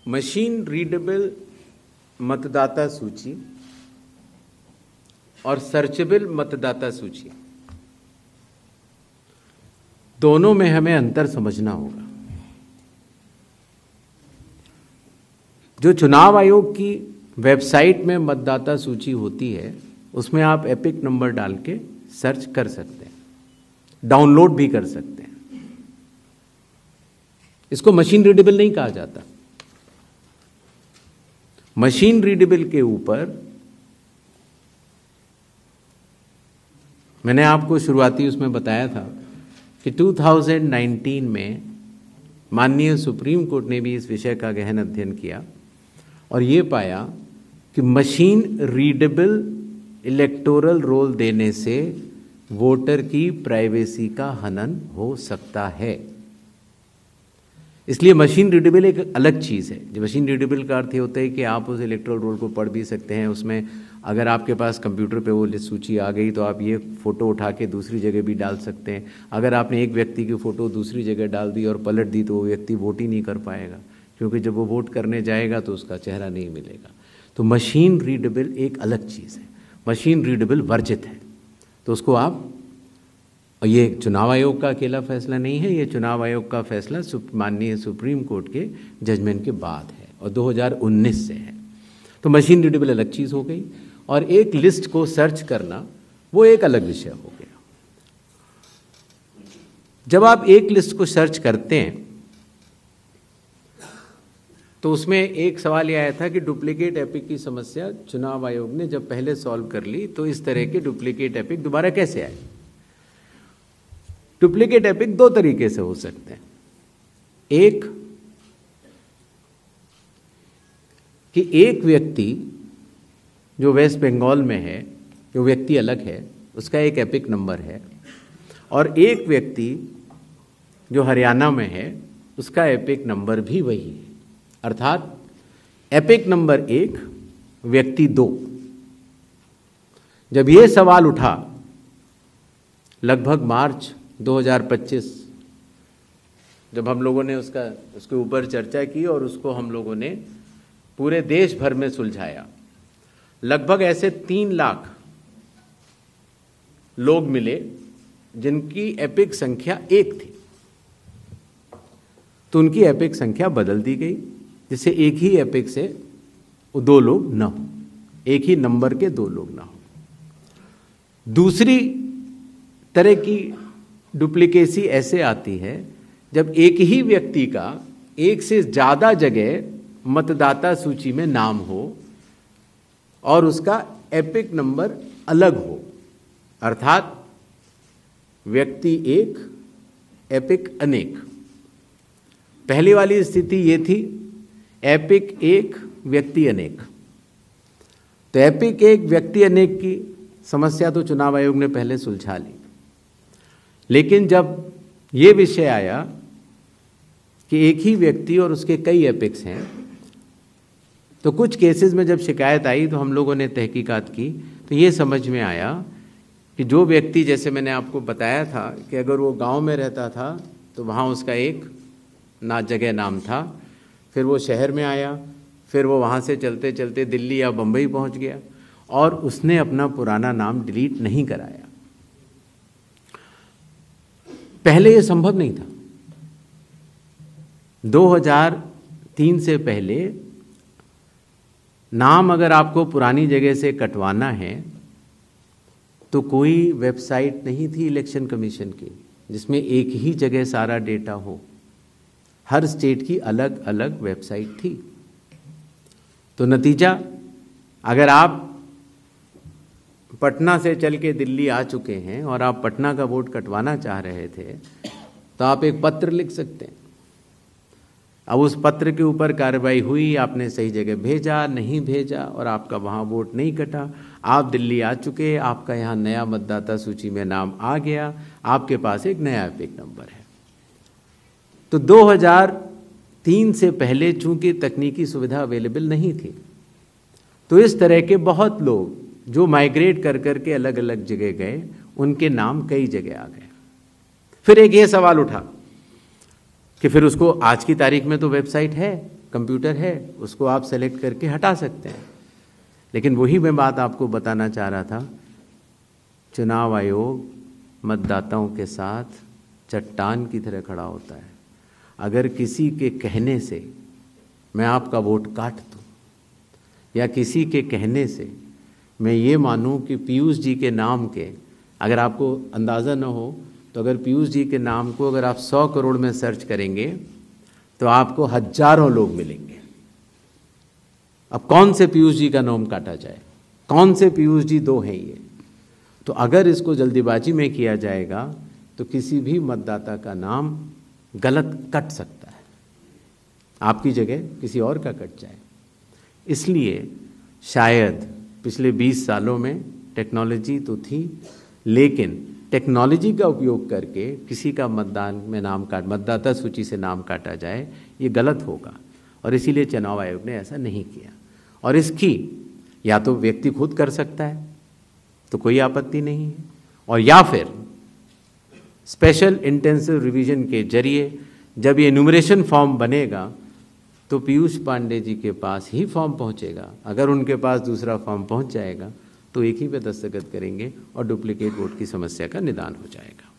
Machine readable मतदाता सूची और सर्चेबल मतदाता सूची, दोनों में हमें अंतर समझना होगा। जो चुनाव आयोग की वेबसाइट में मतदाता सूची होती है उसमें आप एपिक नंबर डाल के सर्च कर सकते हैं, डाउनलोड भी कर सकते हैं। इसको मशीन रीडेबल नहीं कहा जाता। मशीन रीडेबल के ऊपर मैंने आपको शुरुआती उसमें बताया था कि 2019 में माननीय सुप्रीम कोर्ट ने भी इस विषय का गहन अध्ययन किया और ये पाया कि मशीन रीडेबल इलेक्टोरल रोल देने से वोटर की प्राइवेसी का हनन हो सकता है। इसलिए मशीन रीडेबल एक अलग चीज़ है। जो मशीन रीडेबल का अर्थ ये होता है कि आप उस इलेक्टोरल रोल को पढ़ भी सकते हैं। उसमें अगर आपके पास कंप्यूटर पे वो लिस्ट सूची आ गई तो आप ये फ़ोटो उठा के दूसरी जगह भी डाल सकते हैं। अगर आपने एक व्यक्ति की फ़ोटो दूसरी जगह डाल दी और पलट दी तो वो व्यक्ति वोट ही नहीं कर पाएगा, क्योंकि जब वो वोट करने जाएगा तो उसका चेहरा नहीं मिलेगा। तो मशीन रीडेबल एक अलग चीज़ है, मशीन रीडेबल वर्जित है। तो उसको आप, और ये चुनाव आयोग का अकेला फैसला नहीं है, ये चुनाव आयोग का फैसला माननीय सुप्रीम कोर्ट के जजमेंट के बाद है और 2019 से है। तो मशीन रीडेबल अलग चीज़ हो गई और एक लिस्ट को सर्च करना वो एक अलग विषय हो गया। जब आप एक लिस्ट को सर्च करते हैं तो उसमें एक सवाल यह आया था कि डुप्लीकेट एपिक की समस्या चुनाव आयोग ने जब पहले सॉल्व कर ली तो इस तरह के डुप्लीकेट एपिक दोबारा कैसे आए। डुप्लीकेट एपिक दो तरीके से हो सकते हैं। एक कि एक व्यक्ति जो वेस्ट बंगाल में है, जो व्यक्ति अलग है, उसका एक एपिक नंबर है, और एक व्यक्ति जो हरियाणा में है उसका एपिक नंबर भी वही है। अर्थात एपिक नंबर 1 व्यक्ति 2। जब ये सवाल उठा लगभग मार्च 2025, जब हम लोगों ने उसके ऊपर चर्चा की और उसको हम लोगों ने पूरे देश भर में सुलझाया, लगभग ऐसे 3 लाख लोग मिले जिनकी एपिक संख्या 1 थी। तो उनकी एपिक संख्या बदल दी गई, जिससे एक ही एपिक से 2 लोग ना हो, एक ही नंबर के 2 लोग ना हो। दूसरी तरह की डुप्लीकेसी ऐसे आती है जब एक ही व्यक्ति का एक से ज़्यादा जगह मतदाता सूची में नाम हो और उसका एपिक नंबर अलग हो। अर्थात व्यक्ति 1 एपिक अनेक। पहली वाली स्थिति ये थी एपिक 1 व्यक्ति अनेक। तो एपिक 1 व्यक्ति अनेक की समस्या तो चुनाव आयोग ने पहले सुलझा ली, लेकिन जब ये विषय आया कि एक ही व्यक्ति और उसके कई एपिक्स हैं, तो कुछ केसेस में जब शिकायत आई तो हम लोगों ने तहकीकात की तो ये समझ में आया कि जो व्यक्ति, जैसे मैंने आपको बताया था कि अगर वो गांव में रहता था तो वहाँ उसका एक जगह नाम था, फिर वो शहर में आया, फिर वो वहाँ से चलते चलते दिल्ली या बम्बई पहुँच गया और उसने अपना पुराना नाम डिलीट नहीं कराया। पहले ये संभव नहीं था। 2003 से पहले नाम अगर आपको पुरानी जगह से कटवाना है तो कोई वेबसाइट नहीं थी इलेक्शन कमीशन की जिसमें एक ही जगह सारा डेटा हो। हर स्टेट की अलग अलग वेबसाइट थी। तो नतीजा, अगर आप पटना से चल के दिल्ली आ चुके हैं और आप पटना का वोट कटवाना चाह रहे थे तो आप एक पत्र लिख सकते हैं। अब उस पत्र के ऊपर कार्रवाई हुई, आपने सही जगह भेजा, नहीं भेजा और आपका वहाँ वोट नहीं कटा, आप दिल्ली आ चुके, आपका यहाँ नया मतदाता सूची में नाम आ गया, आपके पास एक नया एपिक नंबर है। तो 2003 से पहले चूंकि तकनीकी सुविधा अवेलेबल नहीं थी, तो इस तरह के बहुत लोग जो माइग्रेट कर कर के अलग अलग जगह गए, उनके नाम कई जगह आ गए। फिर एक ये सवाल उठा कि फिर उसको आज की तारीख में तो वेबसाइट है, कंप्यूटर है, उसको आप सेलेक्ट करके हटा सकते हैं। लेकिन वही मैं बात आपको बताना चाह रहा था, चुनाव आयोग मतदाताओं के साथ चट्टान की तरह खड़ा होता है। अगर किसी के कहने से मैं आपका वोट काट दूं, या किसी के कहने से मैं ये मानूं कि पीयूष जी के नाम के, अगर आपको अंदाज़ा न हो तो अगर पीयूष जी के नाम को अगर आप 100 करोड़ में सर्च करेंगे तो आपको हजारों लोग मिलेंगे। अब कौन से पीयूष जी का नाम काटा जाए, कौन से पीयूष जी दो हैं ये? तो अगर इसको जल्दीबाजी में किया जाएगा तो किसी भी मतदाता का नाम गलत कट सकता है, आपकी जगह किसी और का कट जाए। इसलिए शायद पिछले 20 सालों में टेक्नोलॉजी तो थी, लेकिन टेक्नोलॉजी का उपयोग करके किसी का मतदान में नाम मतदाता सूची से नाम काटा जाए, ये गलत होगा। और इसीलिए चुनाव आयोग ने ऐसा नहीं किया। और इसकी या तो व्यक्ति खुद कर सकता है तो कोई आपत्ति नहीं है, और या फिर स्पेशल इंटेंसिव रिवीजन के जरिए जब ये एनुमरेशन फॉर्म बनेगा तो पीयूष पांडे जी के पास ही फॉर्म पहुंचेगा। अगर उनके पास दूसरा फॉर्म पहुंच जाएगा तो एक ही पे दस्तखत करेंगे और डुप्लीकेट वोट की समस्या का निदान हो जाएगा।